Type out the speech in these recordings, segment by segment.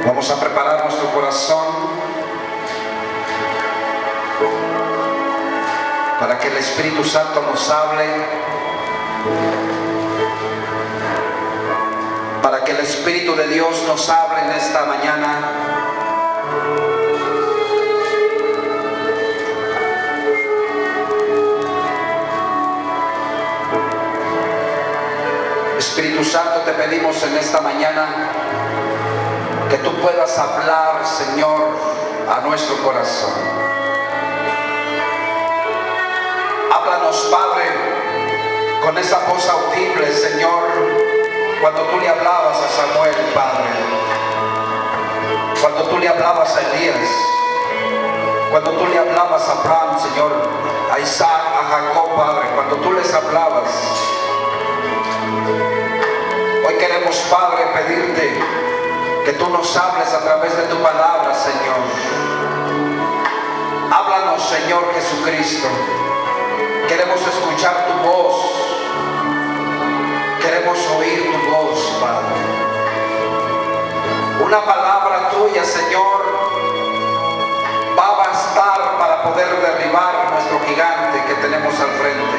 Vamos a preparar nuestro corazón para que el Espíritu Santo nos hable, para que el Espíritu de Dios nos hable en esta mañana. Espíritu Santo, te pedimos en esta mañana que tú puedas hablar, Señor, a nuestro corazón. Háblanos, Padre, con esa voz audible, Señor, cuando tú le hablabas a Samuel, Padre, cuando tú le hablabas a Elías, cuando tú le hablabas a Abraham, Señor, a Isaac, a Jacob, Padre, cuando tú les hablabas. Hoy queremos, Padre, pedirte que tú nos hables a través de tu palabra, Señor. Háblanos, Señor Jesucristo. Queremos escuchar tu voz. Queremos oír tu voz, Padre. Una palabra tuya, Señor, va a bastar para poder derribar nuestro gigante que tenemos al frente.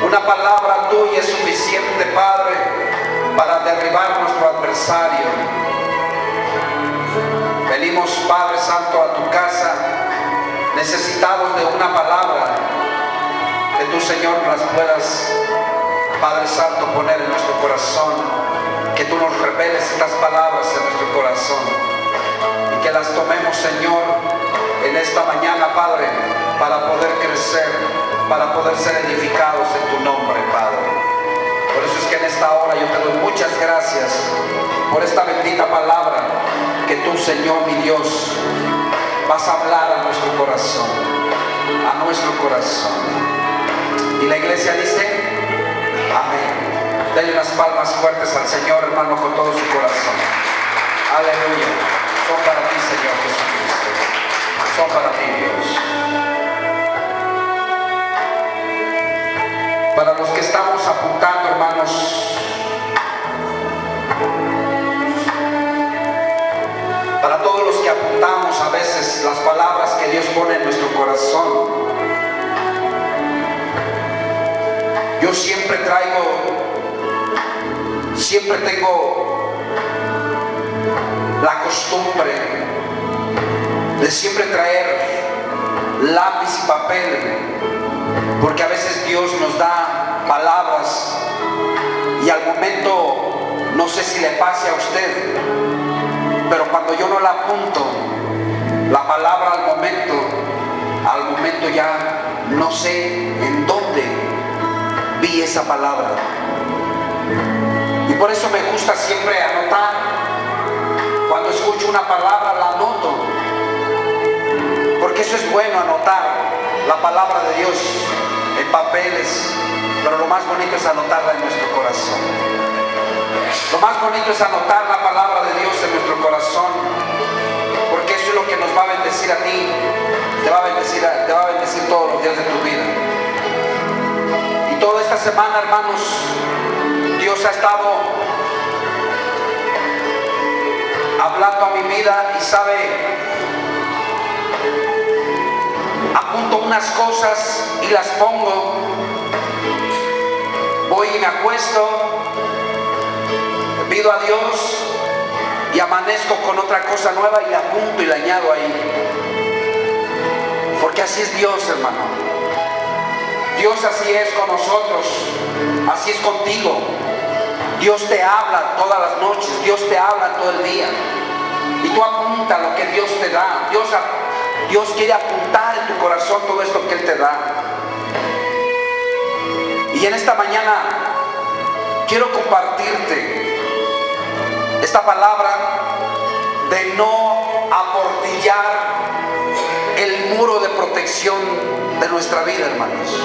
Una palabra tuya es suficiente, Padre, para derribar nuestro adversario. Venimos, Padre Santo, a tu casa necesitados de una palabra que tú, Señor, las puedas, Padre Santo, poner en nuestro corazón, que tú nos reveles estas palabras en nuestro corazón y que las tomemos, Señor, en esta mañana, Padre, para poder crecer, para poder ser edificados en tu nombre, Padre. Por eso es que en esta hora yo te doy muchas gracias por esta bendita palabra que tú, Señor, mi Dios, vas a hablar a nuestro corazón, a nuestro corazón. Y la iglesia dice, amén. Denle unas palmas fuertes al Señor, hermano, con todo su corazón. Aleluya. Son para ti, Señor Jesucristo. Son para ti, Dios. Para los que estamos apuntando, hermanos, para todos los que apuntamos a veces las palabras que Dios pone en nuestro corazón, yo siempre tengo la costumbre de siempre traer lápiz y papel, porque a veces Dios nos da palabras y al momento, no sé si le pase a usted, pero cuando yo no la apunto, la palabra al momento ya no sé en dónde vi esa palabra. Y por eso me gusta siempre anotar. Cuando escucho una palabra la anoto, porque eso es bueno, anotar la palabra de Dios en papeles, pero lo más bonito es anotarla en nuestro corazón. Lo más bonito es anotar la palabra de Dios en nuestro corazón, porque eso es lo que nos va a bendecir a ti, te va a bendecir todos los días de tu vida. Y toda esta semana, hermanos, Dios ha estado hablando a mi vida y sabe, apunto unas cosas y las pongo, voy y me acuesto, pido a Dios y amanezco con otra cosa nueva y la apunto y la añado ahí, porque así es Dios, hermano. Dios así es con nosotros, así es contigo. Dios te habla todas las noches, Dios te habla todo el día y tú apunta lo que Dios te da. Dios quiere apuntar en tu corazón todo esto que Él te da. Y en esta mañana quiero compartirte esta palabra de no aportillar el muro de protección de nuestra vida, hermanos.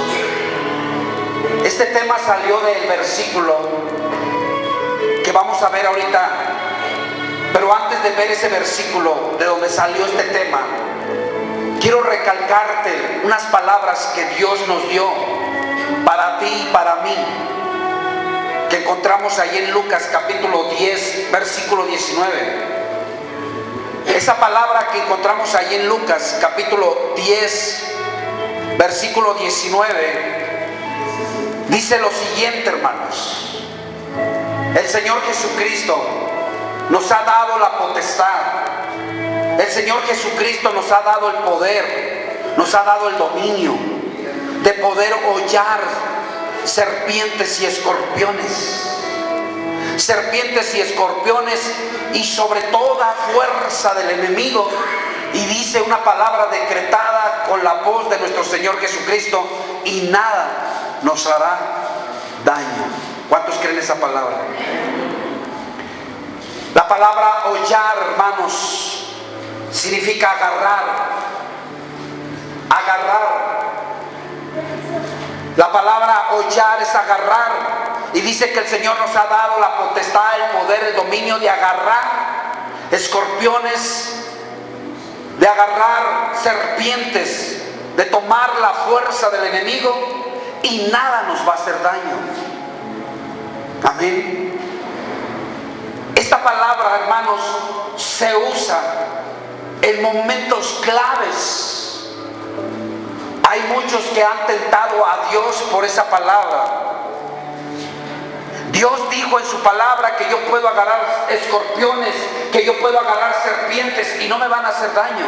Este tema salió del versículo que vamos a ver ahorita, pero antes de ver ese versículo de donde salió este tema, quiero recalcarte unas palabras que Dios nos dio para ti y para mí. que encontramos ahí en Lucas capítulo 10, versículo 19. Esa palabra que encontramos ahí en Lucas capítulo 10, versículo 19, dice lo siguiente, hermanos. El Señor Jesucristo nos ha dado la potestad. El Señor Jesucristo nos ha dado el poder, nos ha dado el dominio de poder hollar serpientes y escorpiones. Serpientes y escorpiones y sobre toda fuerza del enemigo. Y dice una palabra decretada con la voz de nuestro Señor Jesucristo: y nada nos hará daño. ¿Cuántos creen esa palabra? La palabra hollar, hermanos, significa agarrar. Agarrar. La palabra hollar es agarrar. Y dice que el Señor nos ha dado la potestad, el poder, el dominio de agarrar escorpiones, de agarrar serpientes, de tomar la fuerza del enemigo, y nada nos va a hacer daño. Amén. Esta palabra, hermanos, se usa en momentos claves. Hay muchos que han tentado a Dios por esa palabra. Dios dijo en su palabra que yo puedo agarrar escorpiones, que yo puedo agarrar serpientes y no me van a hacer daño.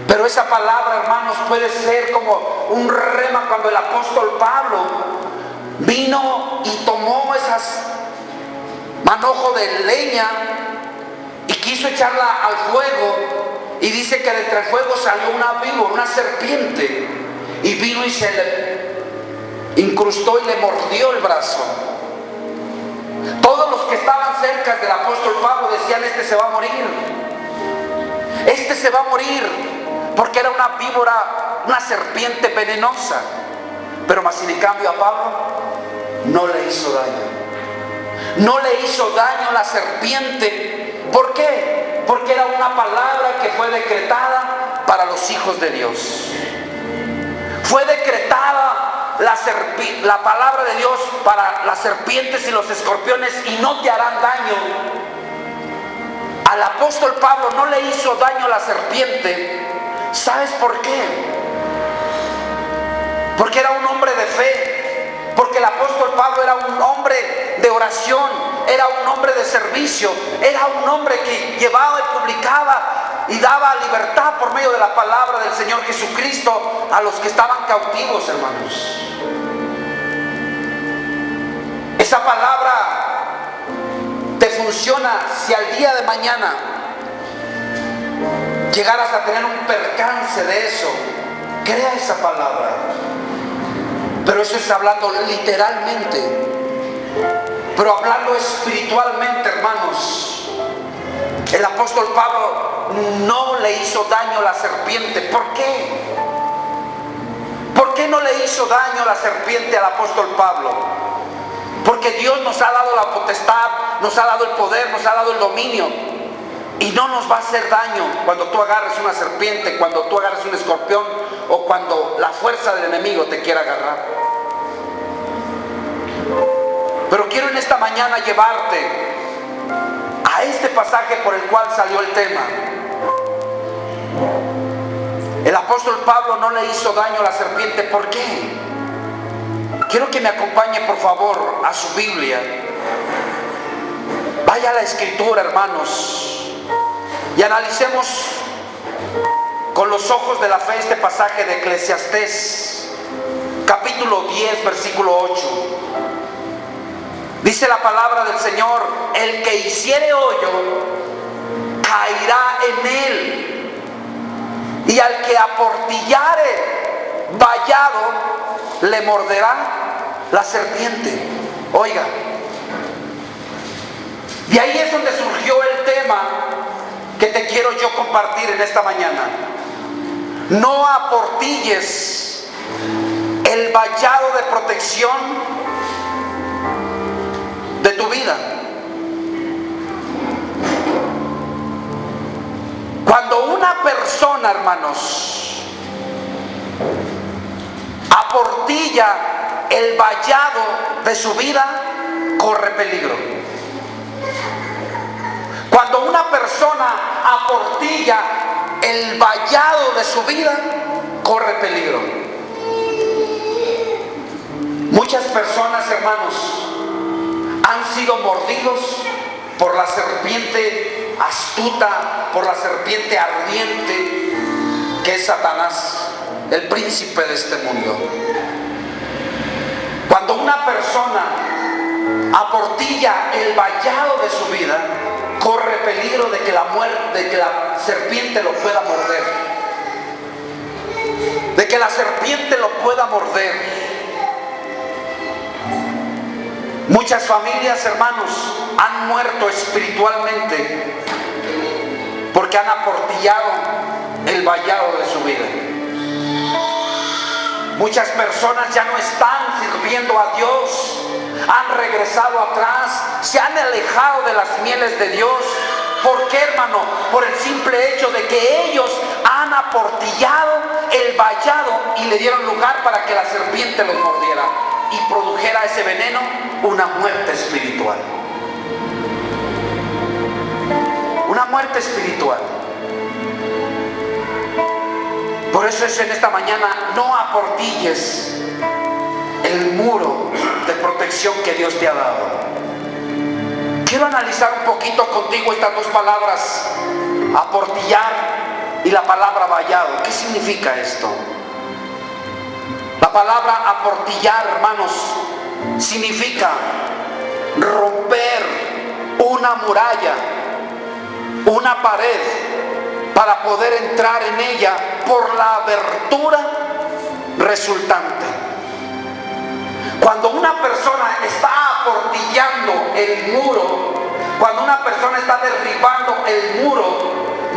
Pero esa palabra, hermanos, puede ser como un rema cuando el apóstol Pablo vino y tomó esas manojos de leña y quiso echarla al fuego, y dice que de entre el fuego salió una víbora, una serpiente, y vino y se le incrustó y le mordió el brazo. Todos los que estaban cerca del apóstol Pablo decían: este se va a morir, este se va a morir, porque era una víbora, una serpiente venenosa. Pero más sin en cambio a Pablo no le hizo daño. No le hizo daño la serpiente. ¿Por qué? Porque era una palabra que fue decretada para los hijos de Dios. Fue decretada la palabra de Dios para las serpientes y los escorpiones, y no te harán daño. Al apóstol Pablo no le hizo daño la serpiente. ¿Sabes por qué? Porque era un hombre de fe. Porque el apóstol Pablo era un hombre de oración, era un hombre de servicio, era un hombre que llevaba y publicaba y daba libertad por medio de la palabra del Señor Jesucristo a los que estaban cautivos, hermanos. Esa palabra te funciona si al día de mañana llegaras a tener un percance de eso. Crea esa palabra. Pero eso es hablando literalmente. Pero hablando espiritualmente, hermanos, el apóstol Pablo no le hizo daño a la serpiente. ¿Por qué? ¿Por qué no le hizo daño a la serpiente al apóstol Pablo? Porque Dios nos ha dado la potestad, nos ha dado el poder, nos ha dado el dominio, y no nos va a hacer daño cuando tú agarres una serpiente, cuando tú agarres un escorpión, o cuando la fuerza del enemigo te quiera agarrar. Pero quiero en esta mañana llevarte a este pasaje por el cual salió el tema. El apóstol Pablo no le hizo daño a la serpiente. ¿Por qué? Quiero que me acompañe, por favor, a su Biblia. Vaya a la Escritura, hermanos, y analicemos con los ojos de la fe este pasaje de Eclesiastés, capítulo 10, versículo 8. Dice la palabra del Señor: el que hiciere hoyo caerá en él, y al que aportillare vallado le morderá la serpiente. Oiga, de ahí es donde surgió el tema que te quiero yo compartir en esta mañana. No aportilles el vallado de protección de tu vida. Cuando una persona, hermanos, aportilla el vallado de su vida, corre peligro. Cuando una persona aportilla el vallado de su vida, corre peligro. Muchas personas, hermanos, han sido mordidos por la serpiente astuta, por la serpiente ardiente que es Satanás, el príncipe de este mundo. Cuando una persona aportilla el vallado de su vida, corre peligro de que la serpiente lo pueda morder. De que la serpiente lo pueda morder. Muchas familias, hermanos, han muerto espiritualmente porque han aportillado el vallado de su vida. Muchas personas ya no están sirviendo a Dios, han regresado atrás, se han alejado de las mieles de Dios. ¿Por qué, hermano? Por el simple hecho de que ellos han aportillado el vallado y le dieron lugar para que la serpiente los mordiera y produjera ese veneno, una muerte espiritual. Una muerte espiritual. Por eso es en esta mañana, no aportilles el muro de protección que Dios te ha dado. Quiero analizar un poquito contigo estas dos palabras, aportillar y la palabra vallado. ¿Qué significa esto? La palabra aportillar, hermanos, significa romper una muralla, una pared, para poder entrar en ella por la abertura resultante. Cuando una persona está aportillando el muro, cuando una persona está derribando el muro,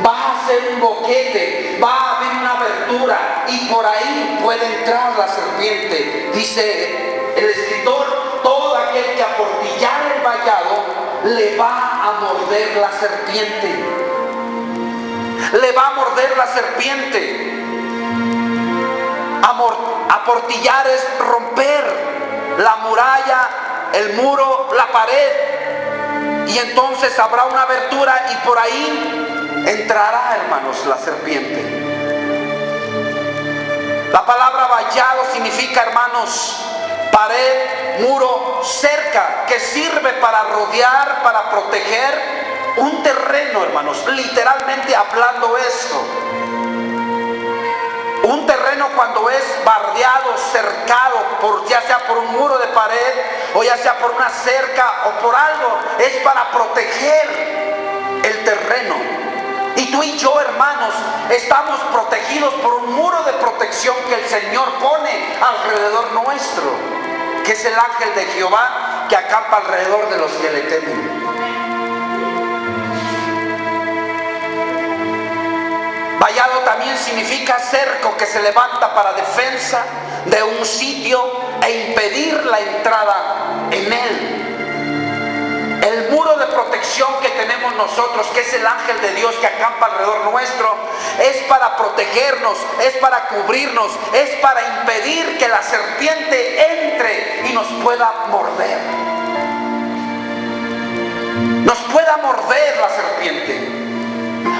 va a hacer un boquete, va a abrir una abertura y por ahí puede entrar la serpiente. Dice el escritor, todo aquel que aportillar el vallado le va a morder la serpiente. Le va a morder la serpiente. Aportillar es romper la muralla, el muro, la pared, y entonces habrá una abertura y por ahí entrará, hermanos, la serpiente. La palabra vallado significa, hermanos, pared, muro, cerca, que sirve para rodear, para proteger un terreno, hermanos, literalmente hablando esto. Un terreno cuando es bardeado, cercado, ya sea por un muro de pared o ya sea por una cerca o por algo, es para proteger el terreno. Y tú y yo, hermanos, estamos protegidos por un muro de protección que el Señor pone alrededor nuestro, que es el ángel de Jehová que acampa alrededor de los que le temen. Vallado también significa cerco que se levanta para defensa de un sitio e impedir la entrada en él. El muro de protección que tenemos nosotros, que es el ángel de Dios que acampa alrededor nuestro, es para protegernos, es para cubrirnos, es para impedir que la serpiente entre y nos pueda morder. Nos pueda morder la serpiente.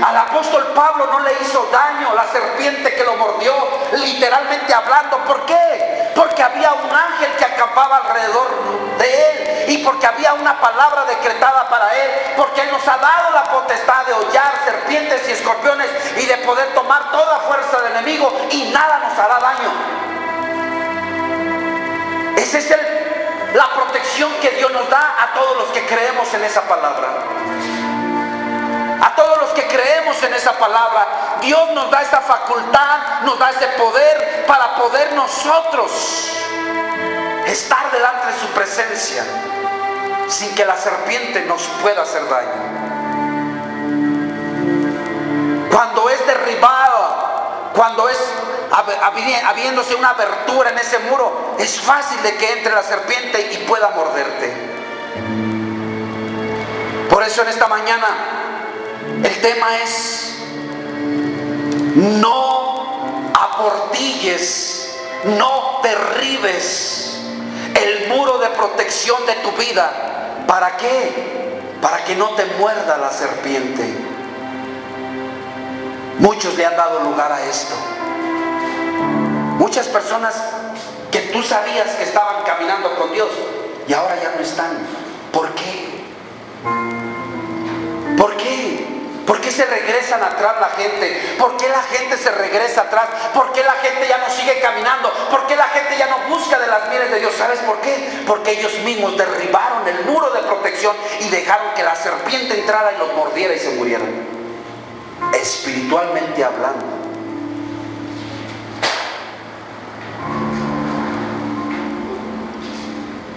Al apóstol Pablo no le hizo daño la serpiente que lo mordió, literalmente hablando. ¿Por qué? Porque había un ángel que acampaba alrededor de él y porque había una palabra decretada para él, porque él nos ha dado la potestad de hollar serpientes y escorpiones y de poder tomar toda fuerza del enemigo y nada nos hará daño. Esa es la protección que Dios nos da a todos los que creemos en esa palabra. A todos los que creemos en esa palabra, Dios nos da esa facultad, nos da ese poder para poder nosotros estar delante de su presencia sin que la serpiente nos pueda hacer daño. Cuando es derribada, cuando es habiéndose una abertura en ese muro, es fácil de que entre la serpiente y pueda morderte. Por eso en esta mañana el tema es: no aportilles, no derribes muro de protección de tu vida. ¿Para qué? Para que no te muerda la serpiente. Muchos le han dado lugar a esto. Muchas personas que tú sabías que estaban caminando con Dios y ahora ya no están. ¿Por qué? ¿Por qué? ¿Por qué se regresan atrás la gente? ¿Por qué la gente se regresa atrás? ¿Por qué la gente ya no sigue caminando? ¿Por qué la gente ya no busca de las mieles de Dios? ¿Sabes por qué? Porque ellos mismos derribaron el muro de protección y dejaron que la serpiente entrara y los mordiera y se murieran. Espiritualmente hablando.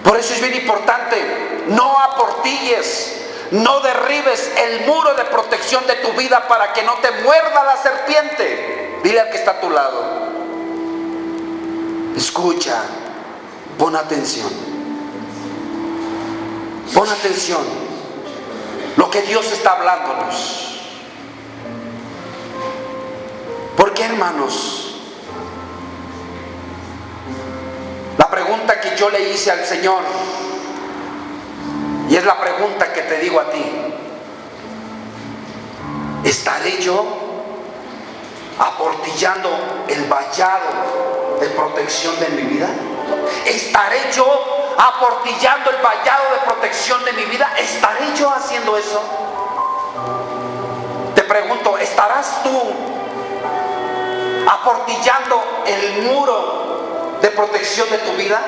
Por eso es bien importante, no aportilles, no derribes el muro de protección de tu vida para que no te muerda la serpiente. Dile al que está a tu lado: escucha, pon atención. Pon atención. Lo que Dios está hablándonos. ¿Por qué, hermanos? La pregunta que yo le hice al Señor, y es la pregunta que te digo a ti: ¿estaré yo aportillando el vallado de protección de mi vida? ¿Estaré yo aportillando el vallado de protección de mi vida? ¿Estaré yo haciendo eso? Te pregunto, ¿estarás tú aportillando el muro de protección de tu vida?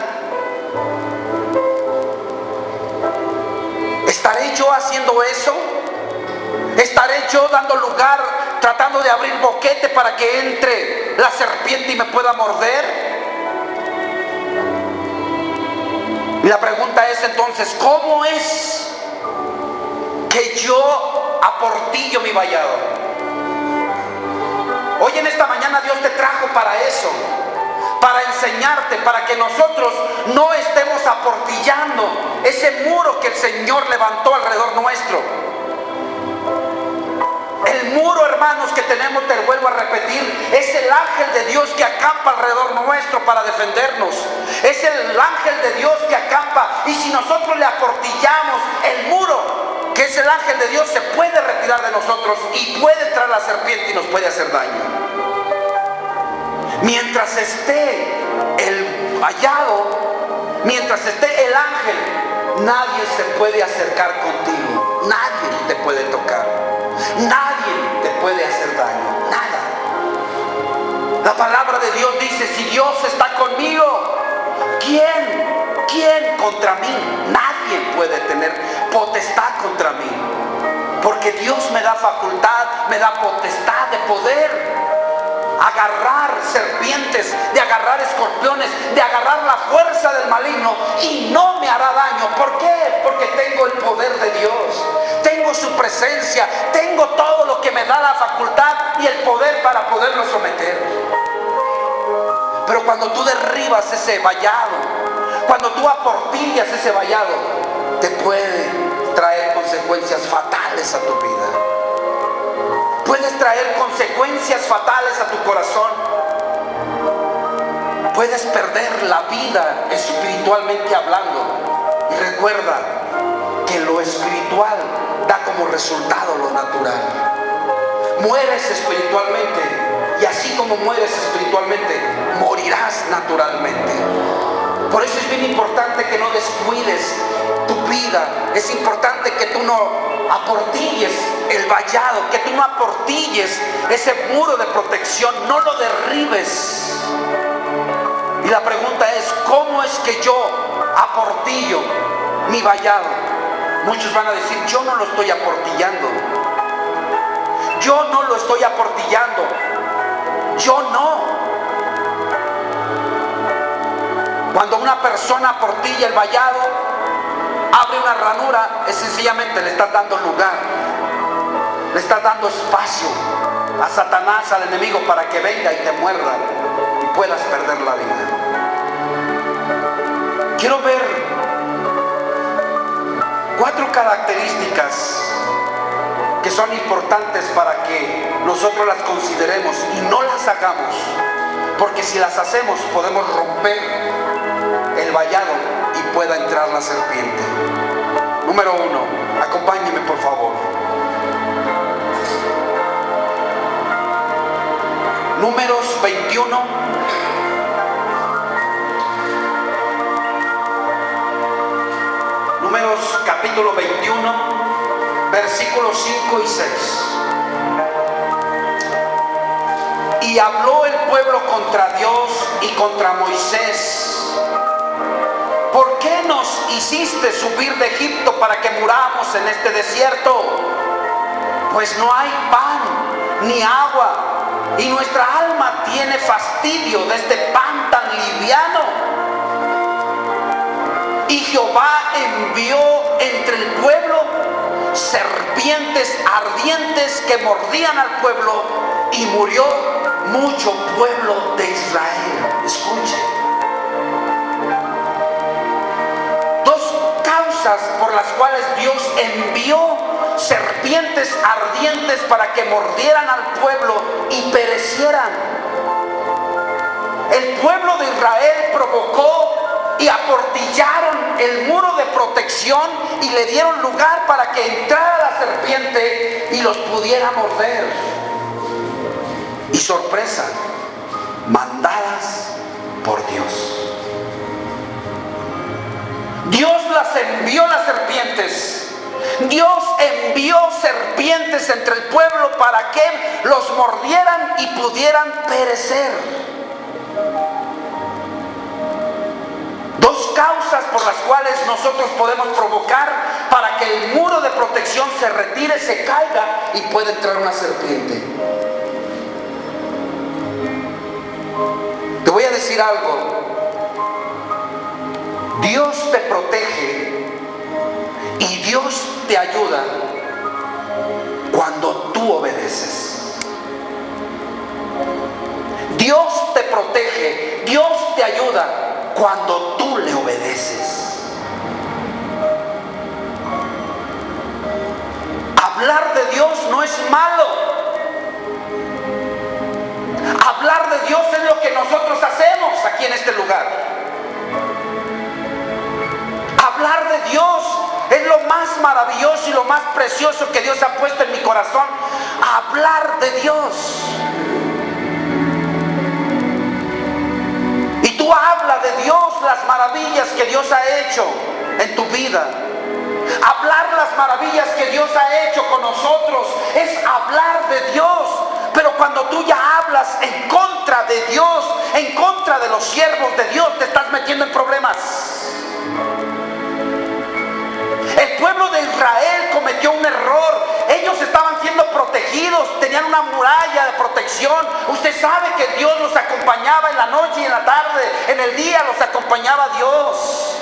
¿Estaré yo haciendo eso? ¿Estaré yo dando lugar, tratando de abrir boquete para que entre la serpiente y me pueda morder? Y la pregunta es entonces, ¿cómo es que yo aportillo mi vallado? Hoy en esta mañana Dios te trajo para eso, para enseñarte, para que nosotros no estemos aportillando ese muro que el Señor levantó alrededor nuestro. El muro, hermanos, que tenemos, te vuelvo a repetir, es el ángel de Dios que acampa alrededor nuestro para defendernos. Es el ángel de Dios que acampa, y si nosotros le aportillamos el muro, que es el ángel de Dios, se puede retirar de nosotros y puede entrar la serpiente y nos puede hacer daño. Mientras esté el vallado, mientras esté el ángel, nadie se puede acercar contigo, nadie te puede tocar, nadie te puede hacer daño, nada. La palabra de Dios dice: si Dios está conmigo, ¿quién contra mí? Nadie puede tener potestad contra mí, porque Dios me da facultad, me da potestad de poder agarrar serpientes, de agarrar escorpiones, de agarrar la fuerza del maligno, y no me hará daño. ¿Por qué? Porque tengo el poder de Dios, tengo su presencia, tengo todo lo que me da la facultad y el poder para poderlo someter. Pero cuando tú derribas ese vallado, cuando tú aportillas ese vallado, te puede traer consecuencias fatales a tu vida. Puedes traer consecuencias fatales a tu corazón. Puedes perder la vida espiritualmente hablando. Y recuerda que lo espiritual da como resultado lo natural. Mueres espiritualmente, y así como mueres espiritualmente, morirás naturalmente. Por eso es bien importante que no descuides tu vida. Es importante que tú no aportilles el vallado, que tú no aportilles ese muro de protección, no lo derribes. Y la pregunta es: ¿cómo es que yo aportillo mi vallado? Muchos van a decir: yo no lo estoy aportillando, yo no lo estoy aportillando, yo no. Cuando una persona aportilla el vallado, abre una ranura, es sencillamente le estás dando lugar, le estás dando espacio a Satanás, al enemigo, para que venga y te muerda y puedas perder la vida. Quiero ver 4 características que son importantes para que nosotros las consideremos y no las hagamos, porque si las hacemos podemos romper el vallado y pueda entrar la serpiente. Número 1, acompáñeme por favor. Números 21. Números capítulo 21, versículos 5 y 6. Y habló el pueblo contra Dios y contra Moisés: ¿por qué nos hiciste subir de Egipto para que muramos en este desierto? Pues no hay pan ni agua, y nuestra alma tiene fastidio de este pan tan liviano. Y Jehová envió entre el pueblo serpientes ardientes que mordían al pueblo, y murió mucho pueblo de Israel. Escuche. Dos causas por las cuales Dios envió serpientes ardientes para que mordieran al pueblo y perecieran. El pueblo de Israel provocó y aportillaron el muro de protección y le dieron lugar para que entrara la serpiente y los pudiera morder. Y sorpresa, mandadas por Dios. Dios las envió, las serpientes. Dios envió serpientes entre el pueblo para que los mordieran y pudieran perecer. Dos causas por las cuales nosotros podemos provocar para que el muro de protección se retire, se caiga y pueda entrar una serpiente. Te voy a decir algo. Dios te protege y Dios te ayuda cuando tú obedeces. Dios te protege, Dios te ayuda cuando tú le obedeces. Hablar de Dios no es malo. Hablar de Dios es lo que nosotros hacemos aquí en este lugar. Hablar de Dios es lo más maravilloso y lo más precioso que Dios ha puesto en mi corazón. Hablar de Dios. Y tú habla de Dios, las maravillas que Dios ha hecho en tu vida. Hablar las maravillas que Dios ha hecho con nosotros es hablar de Dios. Pero cuando tú ya hablas en contra de Dios, en contra de los siervos de Dios, te estás metiendo en problemas. El pueblo de Israel cometió un error. Ellos estaban siendo protegidos, tenían una muralla de protección. Usted sabe que Dios los acompañaba en la noche y en la tarde. En el día los acompañaba Dios.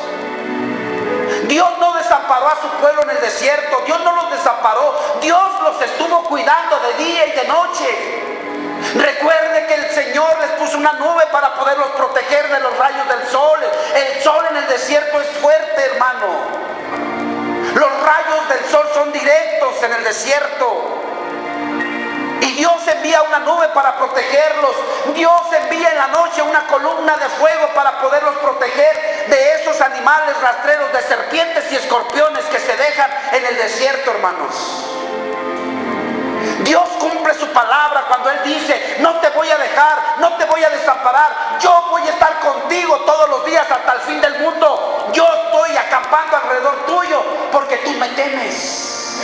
Dios no desamparó a su pueblo en el desierto. Dios no los desamparó. Dios los estuvo cuidando de día y de noche. Recuerde que el Señor les puso una nube para poderlos proteger de los rayos del sol. El sol en el desierto es fuerte, hermano. Los rayos del sol son directos en el desierto. Y Dios envía una nube para protegerlos. Dios envía en la noche una columna de fuego para poderlos proteger de esos animales rastreros, de serpientes y escorpiones que se dejan en el desierto, hermanos. Dios cumple su palabra cuando Él dice: no te voy a dejar, no te voy a desamparar, yo voy a estar contigo todos los días hasta el fin del mundo. Yo estoy acampando alrededor tuyo porque tú me temes.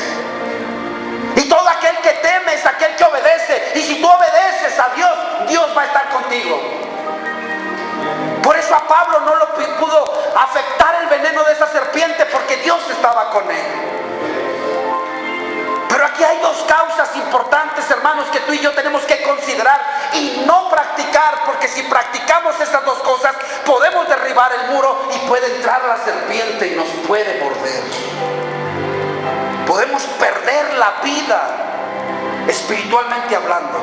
Y todo aquel que teme es aquel que obedece. Y si tú obedeces a Dios, Dios va a estar contigo. Por eso a Pablo no lo pudo afectar el veneno de esa serpiente, porque Dios estaba con él. Pero aquí hay dos causas importantes, hermanos, que tú y yo tenemos que considerar y no practicar, porque si practicamos estas dos cosas, podemos derribar el muro y puede entrar la serpiente y nos puede morder. Podemos perder la vida, espiritualmente hablando.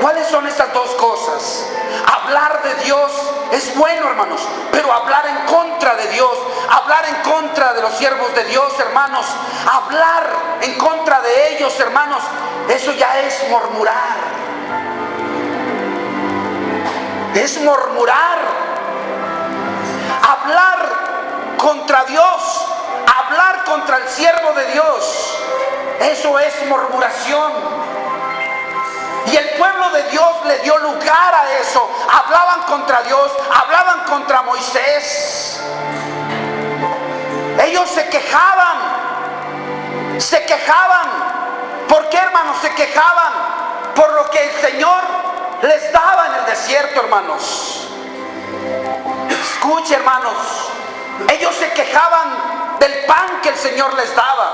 ¿Cuáles son estas dos cosas? Hablar de Dios es bueno, hermanos, pero hablar en contra de Dios, hablar en contra de los siervos de Dios, hermanos, hablar en contra de ellos, hermanos, eso ya es murmurar. Es murmurar. Hablar contra Dios, hablar contra el siervo de Dios, eso es murmuración. Y el pueblo de Dios le dio lugar a eso. Hablaban contra Dios, hablaban contra Moisés. Ellos se quejaban. ¿Por qué, hermanos? Se quejaban por lo que el Señor les daba en el desierto, hermanos. Escuche, hermanos, ellos se quejaban del pan que el Señor les daba.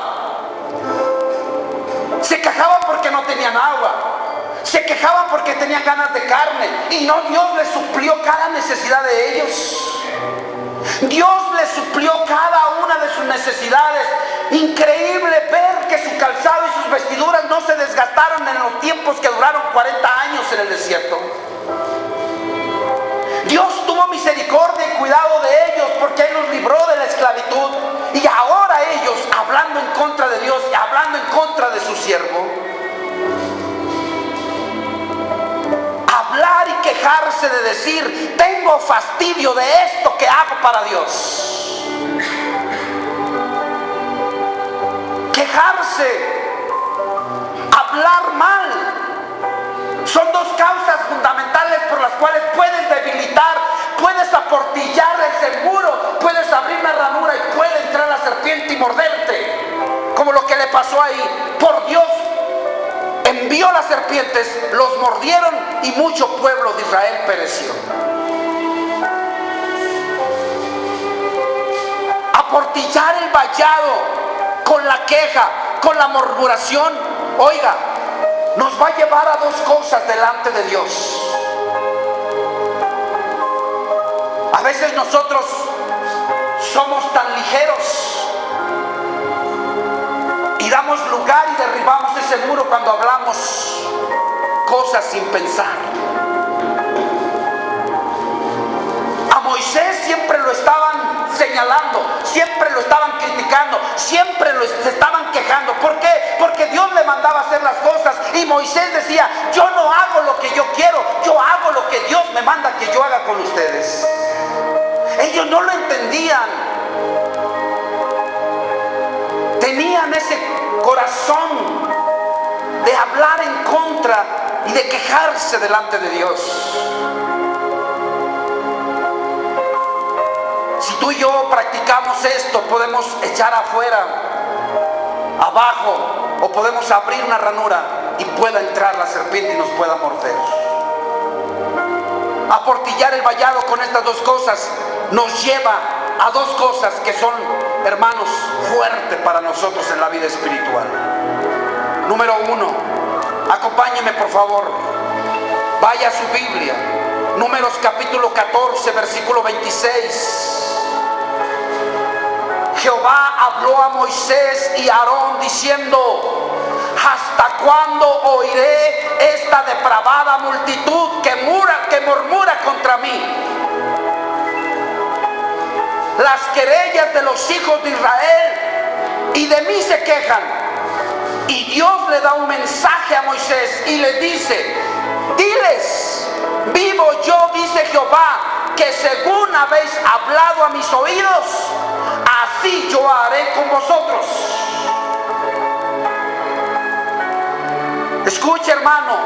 Se quejaban porque no tenían agua. Se quejaban porque tenían ganas de carne. Y no, Dios les suplió cada necesidad de ellos. Dios les suplió cada una de sus necesidades. Increíble ver que su calzado y sus vestiduras no se desgastaron en los tiempos que duraron 40 años en el desierto. Dios tuvo misericordia y cuidado de ellos porque Él los libró de la esclavitud. Y ahora ellos, hablando en contra de Dios y hablando en contra de su siervo, hablar y quejarse de decir: tengo fastidio de esto que hago para Dios. Quejarse, hablar mal, son dos causas fundamentales por las cuales puedes debilitar, puedes aportillar ese muro, puedes abrir una ranura y puede entrar la serpiente y morderte, como lo que le pasó ahí. Por Dios envió las serpientes, los mordieron y mucho pueblo de Israel pereció. Aportillar el vallado con la queja, con la murmuración, oiga, nos va a llevar a dos cosas delante de Dios. A veces nosotros somos tan ligeros y damos lugar y derribamos ese muro cuando hablamos cosas sin pensar. A Moisés siempre lo estaban señalando, siempre lo estaban criticando, siempre se estaban quejando. ¿Por qué? Porque Dios le mandaba hacer las cosas y Moisés decía: yo no hago lo que yo quiero, yo hago lo que Dios me manda que yo haga con ustedes. Ellos no lo entendían. Tenían ese corazón de hablar en contra y de quejarse delante de Dios. Si tú y yo practicamos esto, podemos echar afuera, abajo, o podemos abrir una ranura y pueda entrar la serpiente y nos pueda morder. Aportillar el vallado con estas dos cosas nos lleva a dos cosas que son, hermanos, fuertes para nosotros en la vida espiritual. Número uno, acompáñeme por favor, vaya a su Biblia, Números capítulo 14, versículo 26. Jehová habló a Moisés y a Aarón diciendo: ¿hasta cuándo oiré esta depravada multitud que murmura contra mí? Las querellas de los hijos de Israel y de mí se quejan. Y Dios le da un mensaje a Moisés y le dice: diles, vivo yo, dice Jehová, que según habéis hablado a mis oídos, así yo haré con vosotros. Escuche, hermano,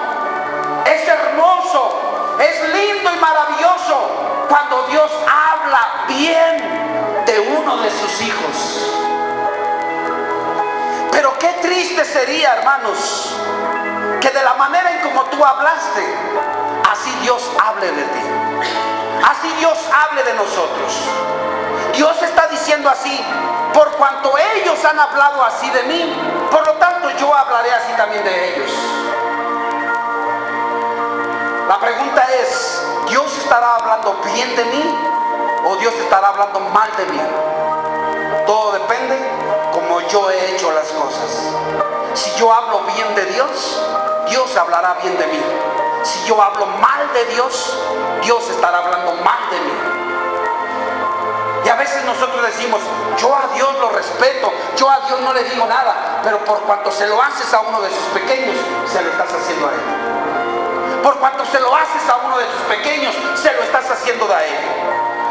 es hermoso, es lindo y maravilloso cuando Dios habla bien de uno de sus hijos. Pero qué triste sería, hermanos, que de la manera en como tú hablaste, así Dios hable de ti, así Dios hable de nosotros. Dios está diciendo así: por cuanto ellos han hablado así de mí, por lo tanto yo hablaré así también de ellos. La pregunta es: ¿Dios estará hablando bien de mí o Dios estará hablando mal de mí? Todo depende como yo he hecho las cosas. Si yo hablo bien de Dios, Dios hablará bien de mí. Si yo hablo mal de Dios, Dios estará hablando mal de mí. Y a veces nosotros decimos: yo a Dios lo respeto, yo a Dios no le digo nada. Pero por cuanto se lo haces a uno de sus pequeños, se lo estás haciendo a Él. Por cuanto se lo haces a uno de sus pequeños, se lo estás haciendo a Él.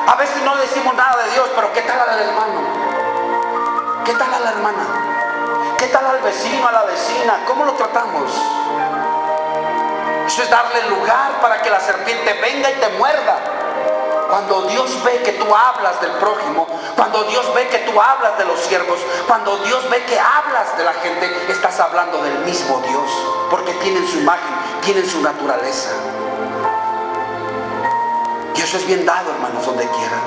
A veces no decimos nada de Dios, pero ¿qué tal al hermano? ¿Qué tal a la hermana? ¿Qué tal al vecino, a la vecina? ¿Cómo lo tratamos? Eso es darle lugar para que la serpiente venga y te muerda. Cuando Dios ve que tú hablas del prójimo, cuando Dios ve que tú hablas de los siervos, cuando Dios ve que hablas de la gente, estás hablando del mismo Dios, porque tienen su imagen, tienen su naturaleza. Y eso es bien dado, hermanos, donde quiera.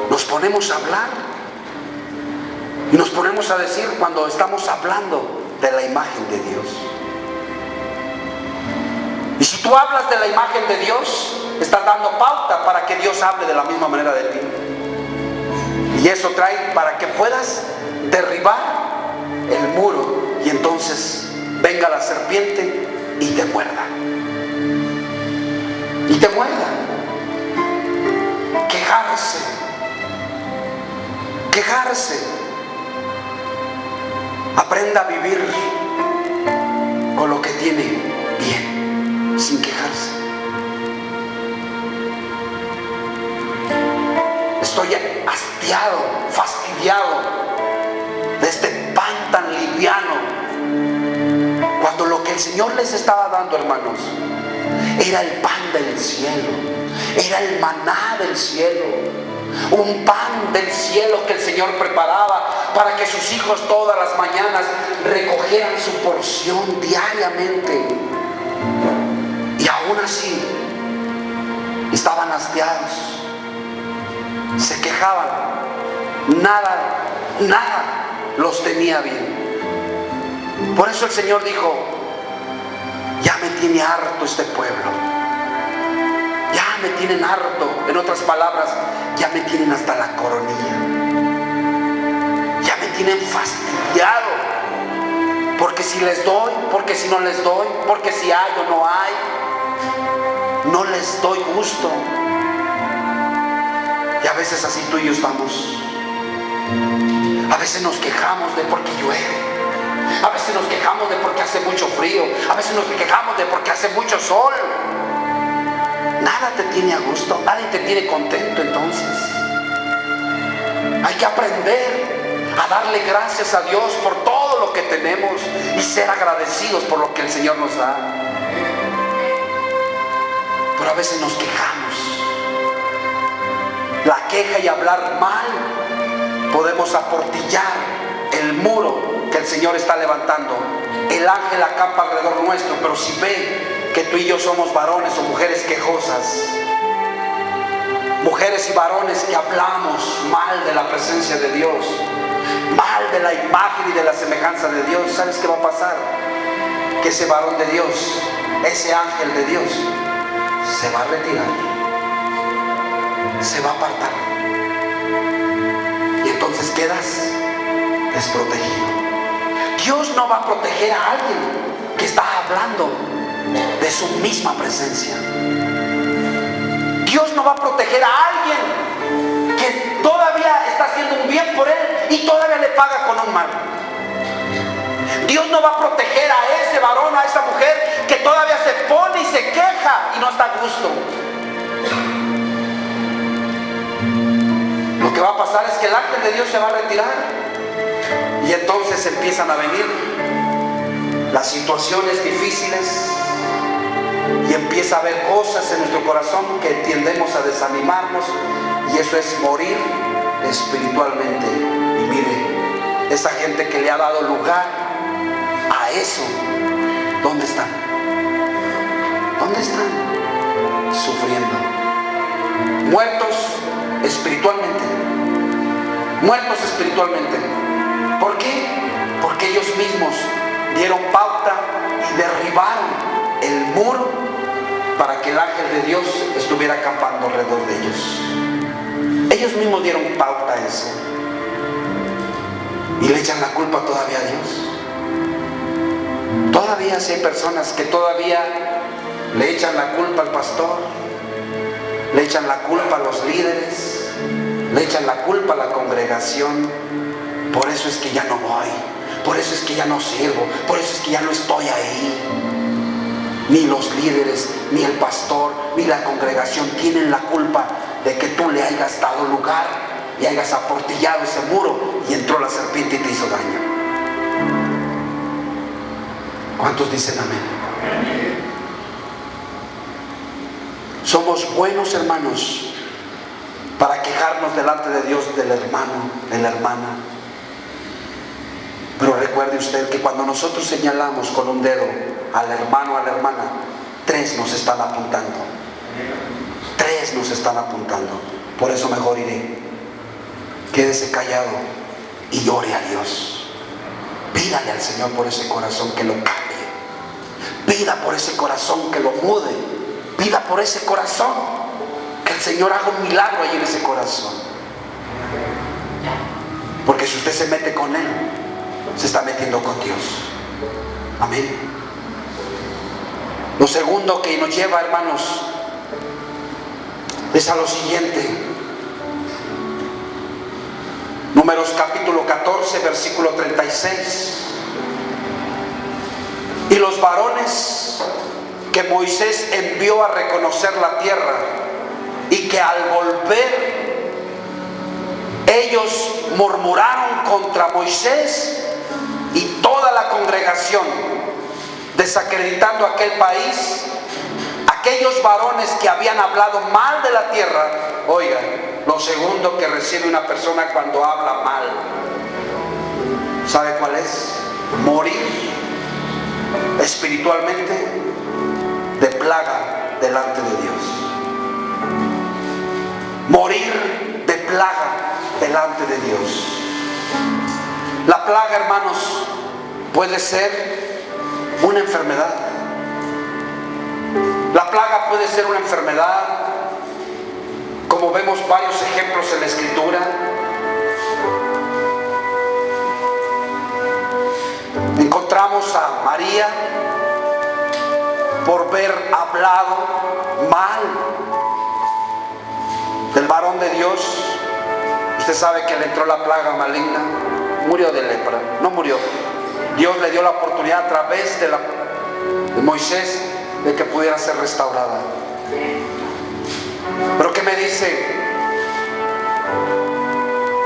Nos ponemos a hablar y nos ponemos a decir cuando estamos hablando de la imagen de Dios. Y si tú hablas de la imagen de Dios, estás dando pauta para que Dios hable de la misma manera de ti. Y eso trae para que puedas derribar el muro y entonces venga la serpiente y te muerda. Y te muerda. Quejarse. Quejarse. Aprenda a vivir con lo que tiene bien, sin quejarse. Estoy hastiado, fastidiado de este pan tan liviano, cuando lo que el Señor les estaba dando, hermanos, era el pan del cielo, era el maná del cielo, un pan del cielo que el Señor preparaba para que sus hijos todas las mañanas recogieran su porción diariamente. Y aún así estaban hastiados, se quejaban, nada los tenía bien. Por eso el Señor dijo: ya me tiene harto este pueblo, ya me tienen harto. En otras palabras, ya me tienen hasta la coronilla, ya me tienen fastidiado, porque si les doy, porque si no les doy, porque si hay o no hay, no les doy gusto. Y a veces así tú y yo estamos. A veces nos quejamos de porque llueve, a veces nos quejamos de porque hace mucho frío, a veces nos quejamos de porque hace mucho sol. Nada te tiene a gusto, nadie te tiene contento. Entonces hay que aprender a darle gracias a Dios por todo lo que tenemos y ser agradecidos por lo que el Señor nos da. Pero a veces nos quejamos. La queja y hablar mal, podemos aportillar el muro que el Señor está levantando. El ángel acampa alrededor nuestro, pero si ve que tú y yo somos varones o mujeres quejosas, mujeres y varones que hablamos mal de la presencia de Dios, mal de la imagen y de la semejanza de Dios, ¿sabes qué va a pasar? Que ese varón de Dios, ese ángel de Dios, se va a retirar, se va a apartar, y entonces quedas desprotegido. Dios no va a proteger a alguien que está hablando de su misma presencia. Dios no va a proteger a alguien que todavía está haciendo un bien por él y todavía le paga con un mal. Dios no va a proteger a ese varón, a esa mujer que todavía se pone y se queja y no está a gusto. Lo que va a pasar es que el ángel de Dios se va a retirar y entonces empiezan a venir las situaciones difíciles y empieza a haber cosas en nuestro corazón que tendemos a desanimarnos, y eso es morir espiritualmente. Y mire, esa gente que le ha dado lugar a eso, ¿dónde están? ¿Dónde están? Sufriendo, muertos espiritualmente, muertos espiritualmente. ¿Por qué? Porque ellos mismos dieron pauta y derribaron el muro para que el ángel de Dios estuviera acampando alrededor de ellos. Ellos mismos dieron pauta a eso y le echan la culpa todavía a Dios. Todavía sí hay personas que todavía le echan la culpa al pastor, le echan la culpa a los líderes, le echan la culpa a la congregación. Por eso es que ya no voy, por eso es que ya no sirvo, por eso es que ya no estoy ahí. Ni los líderes, ni el pastor, ni la congregación tienen la culpa de que tú le hayas dado lugar y hayas aportillado ese muro y entró la serpiente y te hizo daño. ¿Cuántos dicen amén? Somos buenos, hermanos, para quejarnos delante de Dios del hermano, de la hermana. Pero recuerde usted que cuando nosotros señalamos con un dedo al hermano, a la hermana, 3 nos están apuntando. 3 nos están apuntando. Por eso mejor iré. Quédese callado y ore a Dios. Pídale al Señor por ese corazón que lo cambie. Pida por ese corazón que lo mude. Pida por ese corazón que el Señor haga un milagro ahí en ese corazón. Porque si usted se mete con Él, se está metiendo con Dios. Amén. Lo segundo que nos lleva, hermanos, es a lo siguiente. Números capítulo 14, versículo 36. Y los varones que Moisés envió a reconocer la tierra, y que al volver ellos murmuraron contra Moisés y toda la congregación, desacreditando aquel país, aquellos varones que habían hablado mal de la tierra. Oigan, lo segundo que recibe una persona cuando habla mal, ¿sabe cuál es? Morir espiritualmente de plaga delante de Dios. Morir de plaga delante de Dios. La plaga, hermanos, puede ser una enfermedad. La plaga puede ser una enfermedad, como vemos varios ejemplos en la Escritura. Encontramos a María por haber hablado mal del varón de Dios. Usted sabe que le entró la plaga maligna, murió de lepra. No murió, Dios le dio la oportunidad a través de Moisés de que pudiera ser restaurada. Pero ¿qué me dice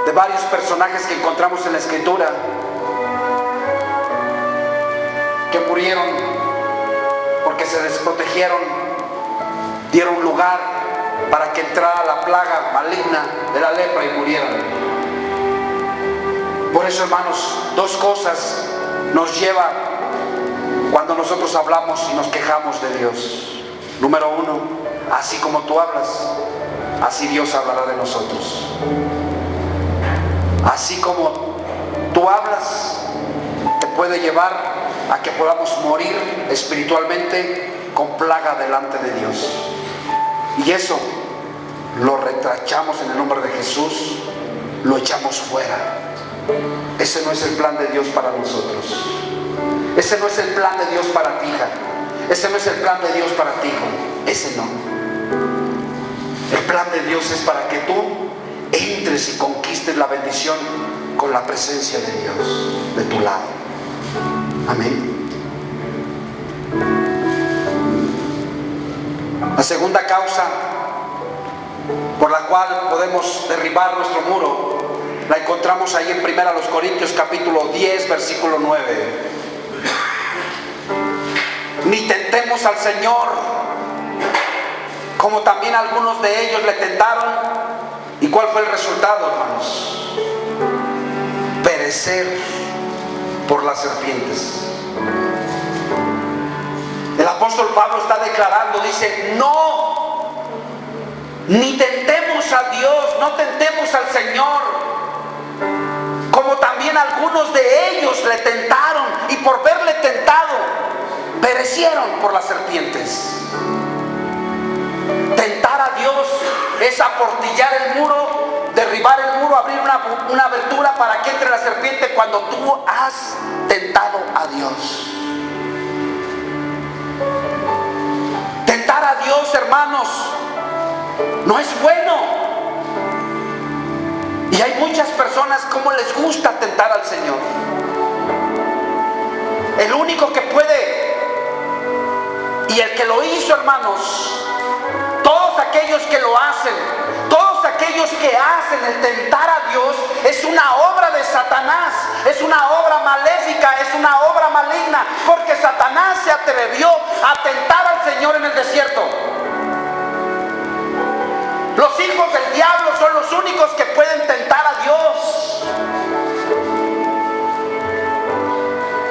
de varios personajes que encontramos en la Escritura que murieron porque se desprotegieron, dieron lugar para que entrara la plaga maligna de la lepra y murieron? Por eso, hermanos, 2 cosas nos lleva cuando nosotros hablamos y nos quejamos de Dios. Número 1, así como tú hablas, así Dios hablará de nosotros. Así como tú hablas, te puede llevar a que podamos morir espiritualmente con plaga delante de Dios. Y eso lo retrachamos en el nombre de Jesús, lo echamos fuera. Ese no es el plan de Dios para nosotros. Ese no es el plan de Dios para ti, hija. Ese no es el plan de Dios para ti, hijo. Ese no. El plan de Dios es para que tú entres y conquistes la bendición con la presencia de Dios de tu lado. Amén. La segunda causa por la cual podemos derribar nuestro muro la encontramos ahí en 1 Corintios capítulo 10, versículo 9. Ni tentemos al Señor, como también algunos de ellos le tentaron. ¿Y cuál fue el resultado, hermanos? Perecer por las serpientes. El apóstol Pablo está declarando, dice: no, ni tentemos a Dios, no tentemos al Señor, como también algunos de ellos le tentaron, y por verle tentado perecieron por las serpientes. Tentar a Dios es aportillar el muro, derribar el muro, abrir una abertura para que entre la serpiente cuando tú has tentado a Dios. Tentar a Dios, hermanos, no es bueno. Y hay muchas personas como les gusta tentar al Señor. El único que puede y el que lo hizo, hermanos, aquellos que lo hacen, todos aquellos que hacen el tentar a Dios, es una obra de Satanás, es una obra maléfica, es una obra maligna, porque Satanás se atrevió a tentar al Señor en el desierto. Los hijos del diablo son los únicos que pueden tentar a Dios.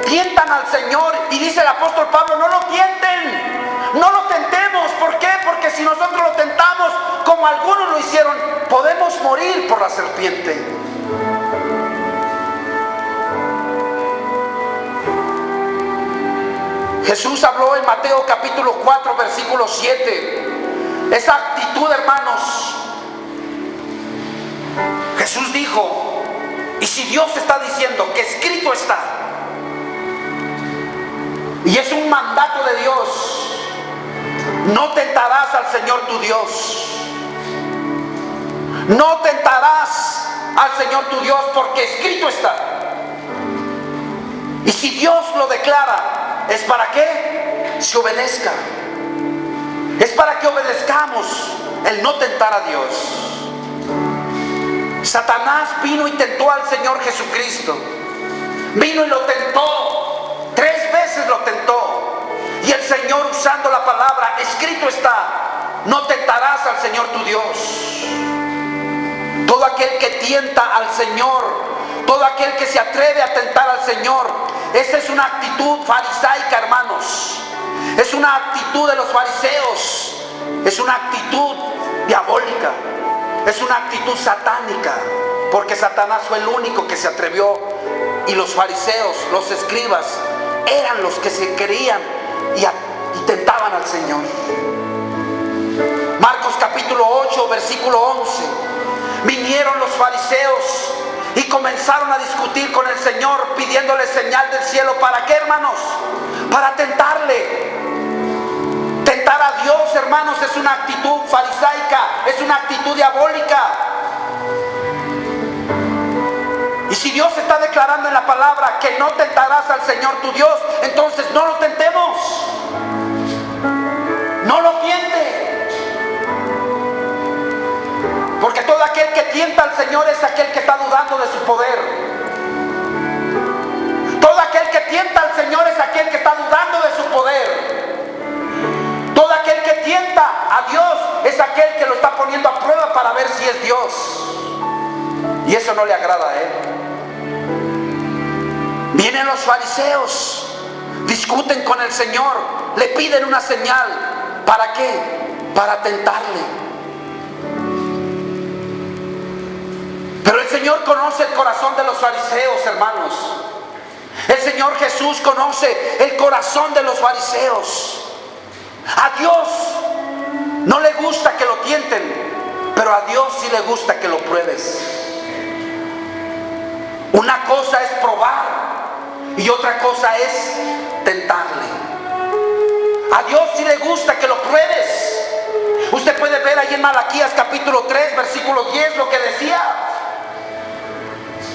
Tientan al Señor, y dice el apóstol Pablo: no lo tienten, no lo tentemos. ¿Por qué? Porque si nosotros lo tentamos, como algunos lo hicieron, podemos morir por la serpiente. Jesús habló en Mateo capítulo 4 versículo 7. Esa actitud, hermanos, Jesús dijo, y si Dios está diciendo que escrito está, y es un mandato de Dios, no tentarás al Señor tu Dios, no tentarás al Señor tu Dios, porque escrito está. Y si Dios lo declara, ¿es para qué? Se obedezca. Es para que obedezcamos el no tentar a Dios. Satanás vino y tentó al Señor Jesucristo. Vino y lo tentó. 3 veces lo tentó. Y el Señor, usando la palabra, escrito está, no tentarás al Señor tu Dios. Todo aquel que tienta al Señor, todo aquel que se atreve a tentar al Señor, esa es una actitud farisaica, hermanos. Es una actitud de los fariseos, es una actitud diabólica, es una actitud satánica, porque Satanás fue el único que se atrevió, y los fariseos, los escribas, eran los que se creían y tentaban al Señor. Marcos capítulo 8 versículo 11. Vinieron los fariseos y comenzaron a discutir con el Señor, pidiéndole señal del cielo. ¿Para qué, hermanos? Para tentarle. Tentar a Dios, hermanos, es una actitud farisaica, es una actitud diabólica. Y si Dios está declarando en la palabra que no tentarás al Señor tu Dios, entonces no lo tentemos. No lo tiente. Porque todo aquel que tienta al Señor es aquel que está dudando de su poder. Todo aquel que tienta al Señor es aquel que está dudando de su poder. Todo aquel que tienta a Dios es aquel que lo está poniendo a prueba para ver si es Dios. Y eso no le agrada a él. Vienen los fariseos, discuten con el Señor, le piden una señal. ¿Para qué? Para tentarle. Pero el Señor conoce el corazón de los fariseos, hermanos. El Señor Jesús conoce el corazón de los fariseos. A Dios no le gusta que lo tienten, pero a Dios sí le gusta que lo pruebes. Una cosa es probar y otra cosa es tentarle. A Dios sí le gusta que lo pruebes. Usted puede ver ahí en Malaquías capítulo 3 versículo 10 lo que decía.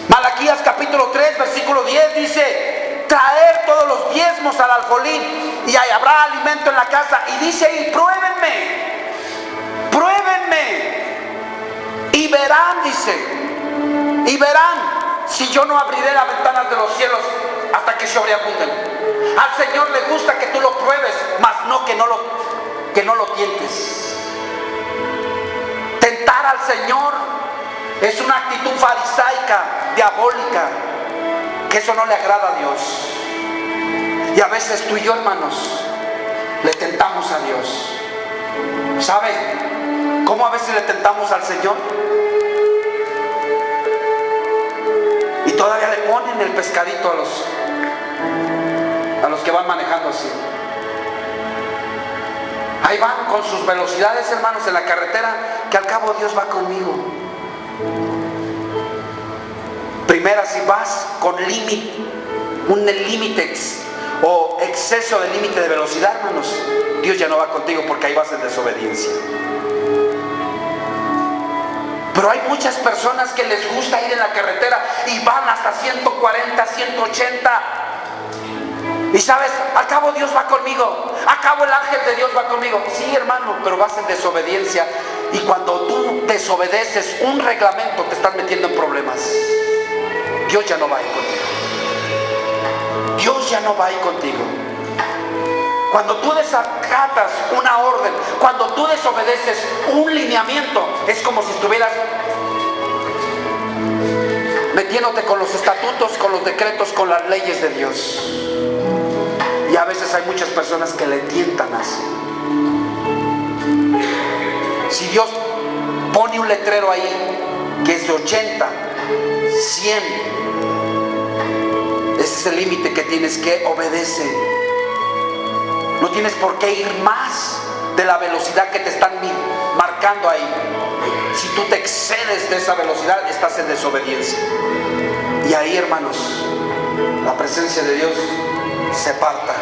Malaquías capítulo 3 versículo 10 dice: traer todos los diezmos al alfolí y ahí habrá alimento en la casa. Y dice ahí: pruébenme, pruébenme y verán, dice, y verán si yo no abriré las ventanas de los cielos hasta que sobreabunden. Al Señor le gusta que tú lo pruebes, mas no que no lo tientes. Tentar al Señor es una actitud farisaica, diabólica, que eso no le agrada a Dios. Y a veces tú y yo, hermanos, le tentamos a Dios. ¿Sabe cómo a veces le tentamos al Señor? Y todavía le ponen el pescadito a los que van manejando así. Ahí van con sus velocidades, hermanos, en la carretera, que al cabo Dios va conmigo. Primero, si vas con un límite o exceso de límite de velocidad, hermanos, Dios ya no va contigo, porque ahí vas en desobediencia. Pero hay muchas personas que les gusta ir en la carretera y van hasta 140, 180. Y sabes, al cabo Dios va conmigo, al cabo el ángel de Dios va conmigo. Sí, hermano, pero vas en desobediencia. Y cuando tú desobedeces un reglamento, te estás metiendo en problemas. Dios ya no va a ir contigo. Dios ya no va a ir contigo. Cuando tú desacatas una orden, cuando tú desobedeces un lineamiento, es como si estuvieras metiéndote con los estatutos, con los decretos, con las leyes de Dios. Y a veces hay muchas personas que le tientan así. Si Dios pone un letrero ahí que es de 80, 100, ese es el límite que tienes que obedecer. No tienes por qué ir más de la velocidad que te están marcando ahí. Si tú te excedes de esa velocidad, estás en desobediencia. Y ahí, hermanos, la presencia de Dios se aparta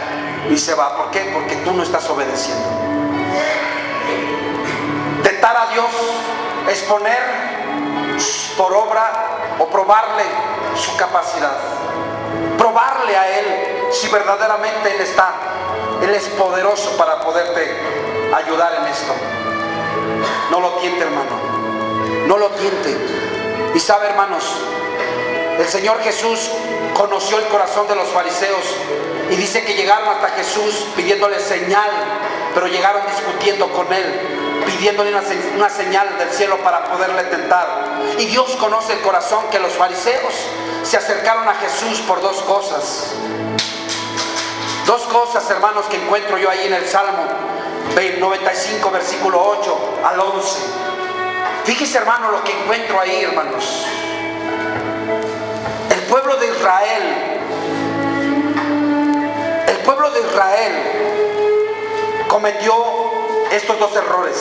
y se va. ¿Por qué? Porque tú no estás obedeciendo. Tentar a Dios es poner por obra o probarle su capacidad. Probarle a Él si verdaderamente Él es poderoso para poderte ayudar en esto. No lo tiente, hermano. No lo tiente. Y sabe, hermanos, el Señor Jesús conoció el corazón de los fariseos y dice que llegaron hasta Jesús pidiéndole señal, pero llegaron discutiendo con Él, pidiéndole una señal del cielo para poderle tentar. Y Dios conoce el corazón, que los fariseos se acercaron a Jesús por dos cosas. Dos cosas, hermanos, que encuentro yo ahí en el Salmo 95, versículo 8 al 11. Fíjese, hermano, lo que encuentro ahí, hermanos. El pueblo de Israel cometió estos dos errores.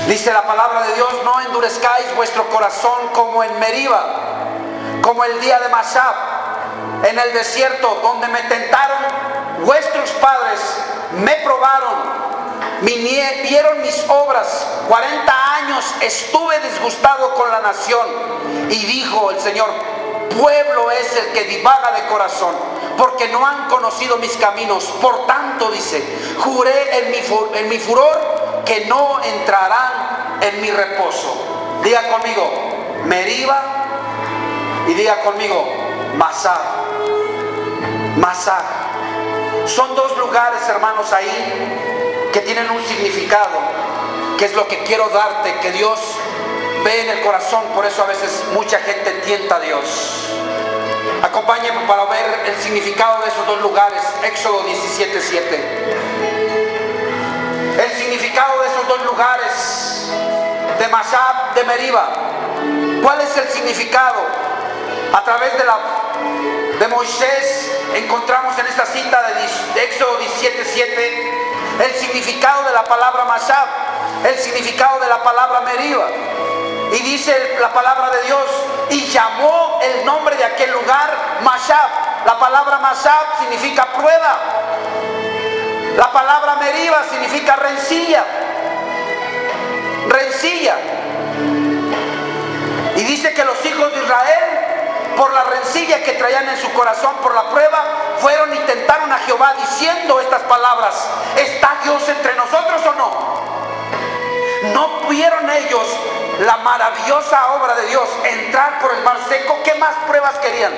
Dice la palabra de Dios: no endurezcáis vuestro corazón como en Meriba, como el día de Masab, en el desierto, donde me tentaron vuestros padres, me probaron, vieron mis obras. 40 años estuve disgustado con la nación. Y dijo el Señor: pueblo es el que divaga de corazón, porque no han conocido mis caminos. Por tanto, dice, juré en mi furor que no entrarán en mi reposo. Diga conmigo Meriba y diga conmigo Masab. Masab. Son dos lugares, hermanos, ahí que tienen un significado, que es lo que quiero darte, que Dios ve en el corazón. Por eso a veces mucha gente tienta a Dios. Acompáñenme para ver el significado de esos dos lugares. Éxodo 17:7. El significado de esos dos lugares, de Masab, de Meriba. ¿Cuál es el significado? A través de Moisés encontramos en esta cita de Éxodo 17:7 el significado de la palabra Masab, el significado de la palabra Meriba. Y dice la palabra de Dios: y llamó el nombre de aquel lugar Masab. La palabra Masab significa prueba. La palabra Meriba significa rencilla. Rencilla. Y dice que los hijos de Israel, por la rencilla que traían en su corazón, por la prueba, fueron y tentaron a Jehová diciendo estas palabras: ¿está Dios entre nosotros o no? ¿No vieron ellos la maravillosa obra de Dios, entrar por el mar seco? ¿Qué más pruebas querían?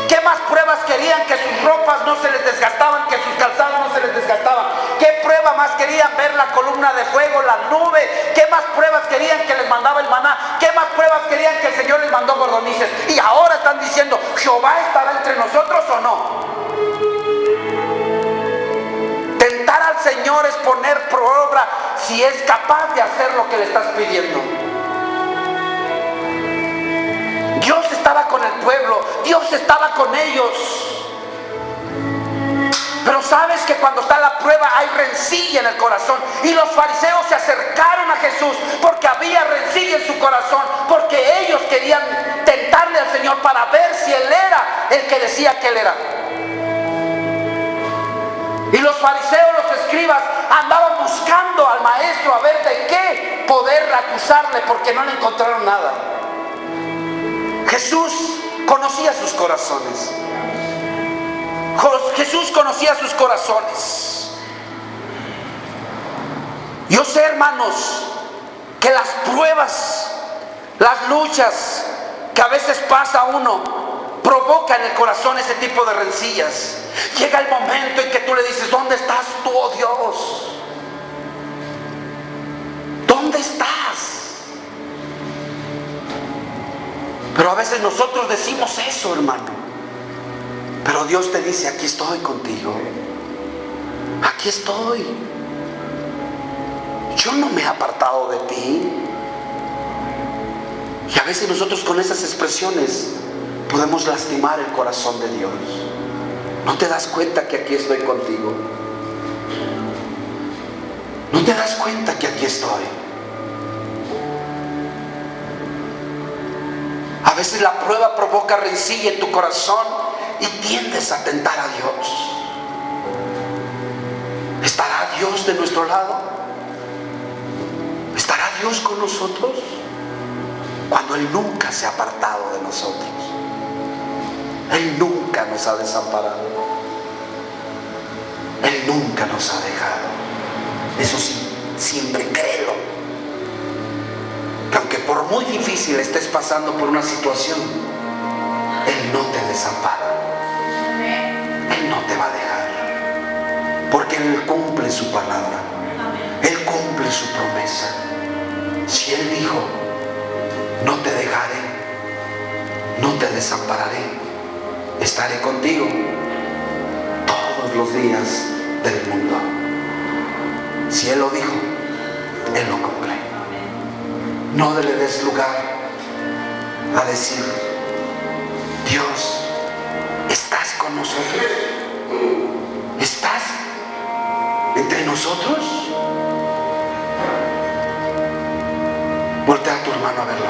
¿Qué más pruebas querían? Que sus ropas no se les desgastaban, que sus calzados no se les desgastaban. ¿Qué prueba más querían? Ver la columna de fuego, la nube. ¿Qué más pruebas querían? Que les mandaba el maná. ¿Qué más pruebas querían? Que el Señor les mandó codornices. Y ahora están diciendo: ¿Jehová estará entre nosotros o no? Tentar al Señor es poner por obra si es capaz de hacer lo que le estás pidiendo. Dios estaba con el pueblo, Dios estaba con ellos. Pero sabes que cuando está la prueba hay rencilla en el corazón. Y los fariseos se acercaron a Jesús porque había rencilla en su corazón, porque ellos querían tentarle al Señor para ver si Él era el que decía que Él era. Y los fariseos, los escribas, andaban buscando al maestro a ver de qué poder acusarle, porque no le encontraron nada. Jesús conocía sus corazones. Jesús conocía sus corazones. Yo sé, hermanos, que las pruebas, las luchas que a veces pasa uno, provoca en el corazón ese tipo de rencillas. Llega el momento en que tú le dices: ¿dónde estás tú, oh Dios? ¿Dónde estás? Pero a veces nosotros decimos eso, hermano. Pero Dios te dice: aquí estoy contigo. Aquí estoy. Yo no me he apartado de ti. Y a veces nosotros con esas expresiones podemos lastimar el corazón de Dios. ¿No te das cuenta que aquí estoy contigo? ¿No te das cuenta que aquí estoy? A veces la prueba provoca rencilla en tu corazón y tiendes a tentar a Dios. ¿Estará Dios de nuestro lado? ¿Estará Dios con nosotros? Cuando Él nunca se ha apartado de nosotros. Él nunca nos ha desamparado. Él nunca nos ha dejado. Eso sí, siempre créelo. Que aunque por muy difícil estés pasando por una situación, Él no te desampara. Él no te va a dejar. Porque Él cumple su palabra. Él cumple su promesa. Si Él dijo: no te dejaré, no te desampararé, estaré contigo todos los días del mundo. Si Él lo dijo, Él lo cumple. No le des lugar a decir: Dios, ¿estás con nosotros? ¿Estás entre nosotros? Voltea a tu hermano a verlo.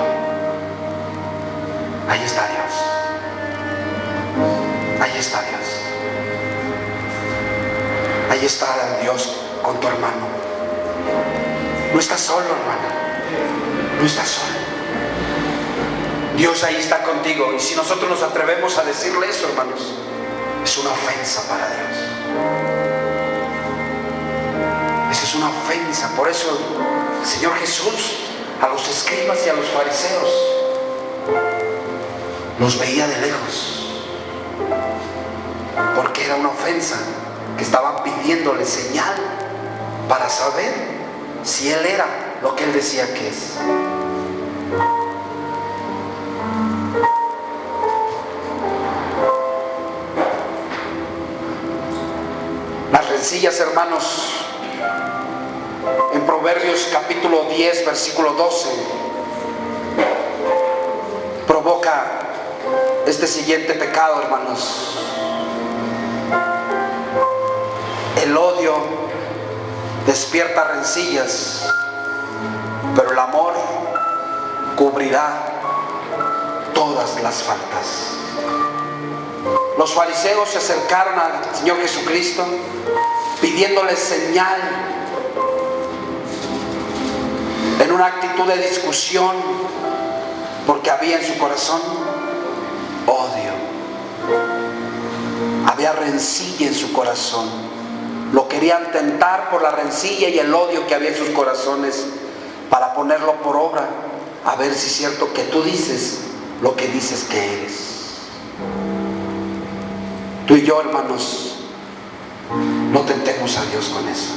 Ahí está Dios. Ahí está Dios. Ahí está Dios con tu hermano. No estás solo, hermano. No estás solo. Dios ahí está contigo. Y si nosotros nos atrevemos a decirle eso, hermanos, es una ofensa para Dios. Eso es una ofensa. Por eso el Señor Jesús a los escribas y a los fariseos los veía de lejos, porque era una ofensa que estaban pidiéndole señal para saber si Él era lo que Él decía que es. Las rencillas, hermanos, en Proverbios capítulo 10, versículo 12, provoca este siguiente pecado, hermanos. El odio despierta rencillas, pero el amor cubrirá todas las faltas. Los fariseos se acercaron al Señor Jesucristo pidiéndole señal, en una actitud de discusión, porque había en su corazón odio. Había rencilla en su corazón. Lo querían tentar por la rencilla y el odio que había en sus corazones, para ponerlo por obra, a ver si es cierto que tú dices lo que dices que eres. Tú y yo, hermanos, no tentemos a Dios con eso.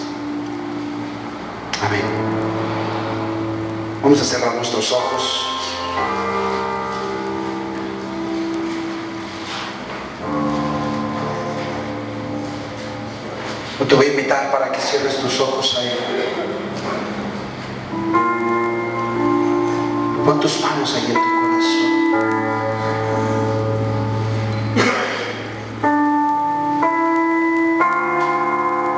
Amén. Vamos a cerrar nuestros ojos. Yo te voy a invitar para que cierres tus ojos ahí. Pon tus manos ahí en tu corazón.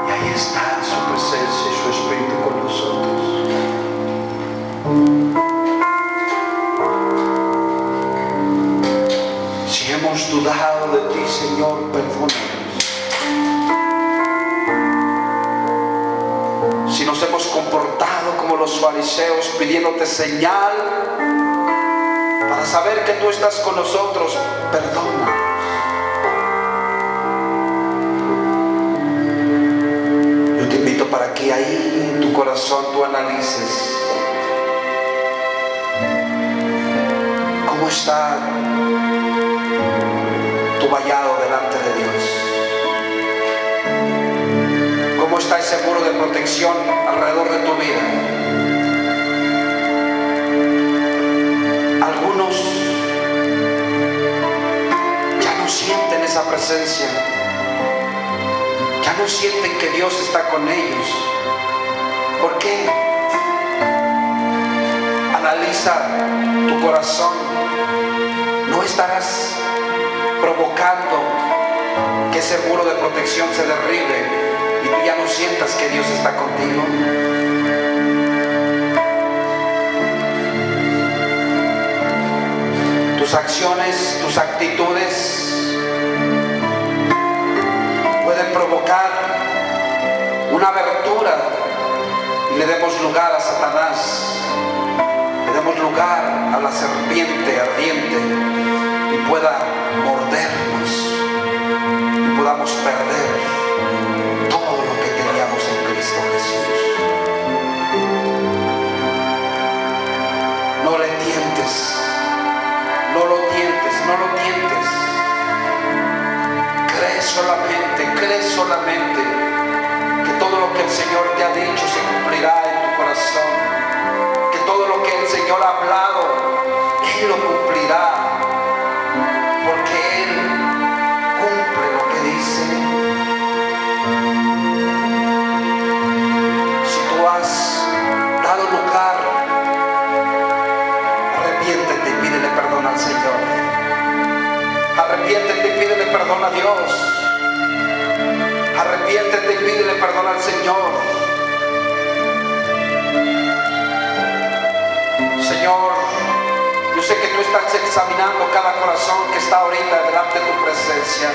Y ahí está su presencia y su Espíritu con nosotros. Si hemos dudado de ti, Señor, perdónanos. Si nos hemos comportado como los fariseos, pidiéndote señal para saber que tú estás con nosotros, perdona. Yo te invito para que ahí en tu corazón tú analices cómo está tu vallado delante de Dios. ¿Cómo está ese muro de protección alrededor de tu vida? Algunos ya no sienten esa presencia, ya no sienten que Dios está con ellos. ¿Por qué? Analiza tu corazón. No estarás provocando que ese muro de protección se derribe y tú ya no sientas que Dios está contigo. Tus acciones, tus actitudes pueden provocar una abertura y le demos lugar a Satanás, le demos lugar a la serpiente ardiente y pueda mordernos y podamos perder todo lo que teníamos en Cristo Jesús. No le tientes, no lo tientes, no lo tientes. Cree solamente que todo lo que el Señor te ha dicho se cumplirá en tu corazón, que todo lo que el Señor ha hablado, Él lo cumplirá, porque Él cumple lo que dice. Si tú has dado lugar, arrepiéntete y pídele perdón al Señor. Arrepiéntete y pídele perdón a Dios. Arrepiéntete y pídele perdón al Señor. Señor, yo sé que tú estás examinando cada corazón que está ahorita delante de tu presencia.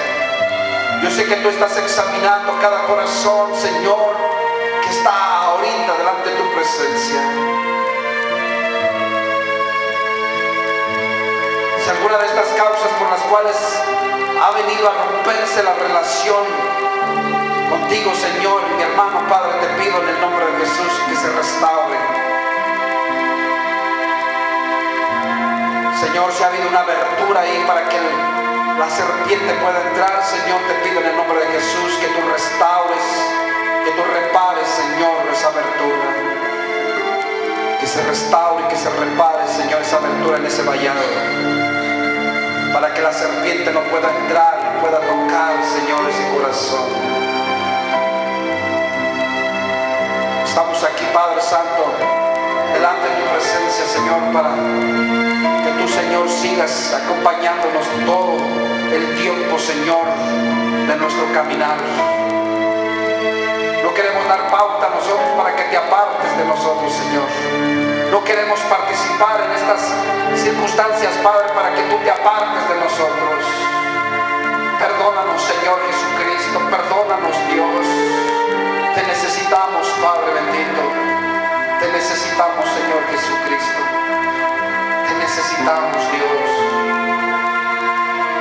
Yo sé que tú estás examinando cada corazón, Señor, que está ahorita delante de tu presencia. Si alguna de estas causas por las cuales ha venido a romperse la relación contigo, Señor, mi hermano, Padre, te pido en el nombre de Jesús que se restaure. Señor, si ha habido una abertura ahí para que la serpiente pueda entrar, Señor, te pido en el nombre de Jesús que tú restaures, que tú repares, Señor, esa abertura. Que se restaure y que se repare, Señor, esa abertura en ese vallado, para que la serpiente no pueda entrar y pueda tocar, Señor, ese corazón. Estamos aquí, Padre Santo, delante de tu presencia, Señor, para que tú, Señor, sigas acompañándonos todo el tiempo, Señor, de nuestro caminar. No queremos dar pauta a nosotros para que te apartes de nosotros, Señor. No queremos participar en estas circunstancias, Padre, para que tú te apartes de nosotros. Perdónanos, Señor Jesucristo, perdónanos, Dios. Te necesitamos, Padre bendito. Te necesitamos, Señor Jesucristo. Te necesitamos, Dios.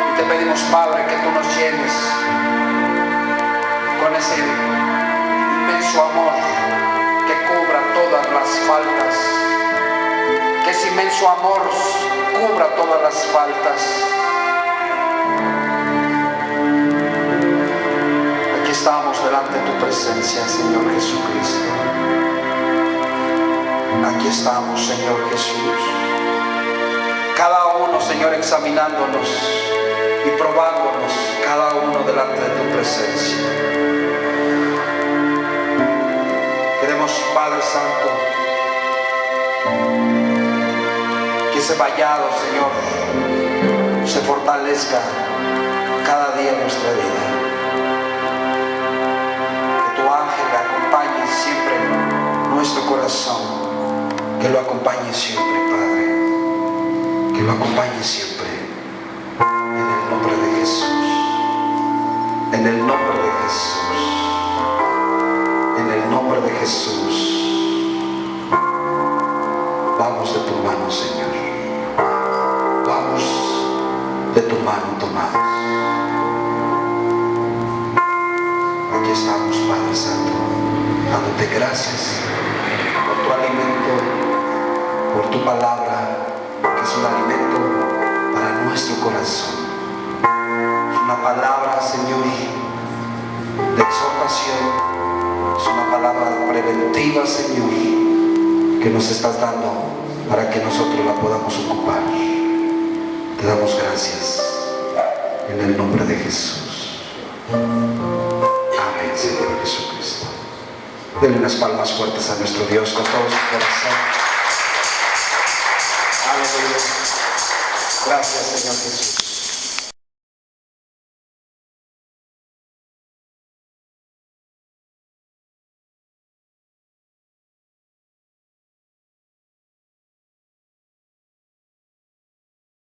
Y te pedimos, Padre, que tú nos llenes con ese inmenso amor que cubra todas las faltas. Que ese inmenso amor cubra todas las faltas. Aquí estamos delante de tu presencia, Señor Jesucristo. Aquí estamos, Señor Jesús. Cada uno, Señor, examinándonos y probándonos, cada uno delante de tu presencia. Queremos, Padre Santo, que ese vallado, Señor, se fortalezca cada día en nuestra vida. Que tu ángel acompañe siempre nuestro corazón, que lo acompañe siempre, Padre, que lo acompañe siempre, en el nombre de Jesús, en el nombre de Jesús, en el nombre de Jesús. Vamos de tu mano, Señor. mano tomados. Aquí estamos, Padre Santo, dándote gracias por tu alimento, por tu palabra, que es un alimento para nuestro corazón. Es una palabra, Señor, de exhortación, es una palabra preventiva, Señor, que nos estás dando para que nosotros la podamos ocupar. Te damos gracias en el nombre de Jesús. Amén, Señor Jesucristo. Denle unas palmas fuertes a nuestro Dios con todo su corazón. Aleluya. Gracias, Señor Jesús.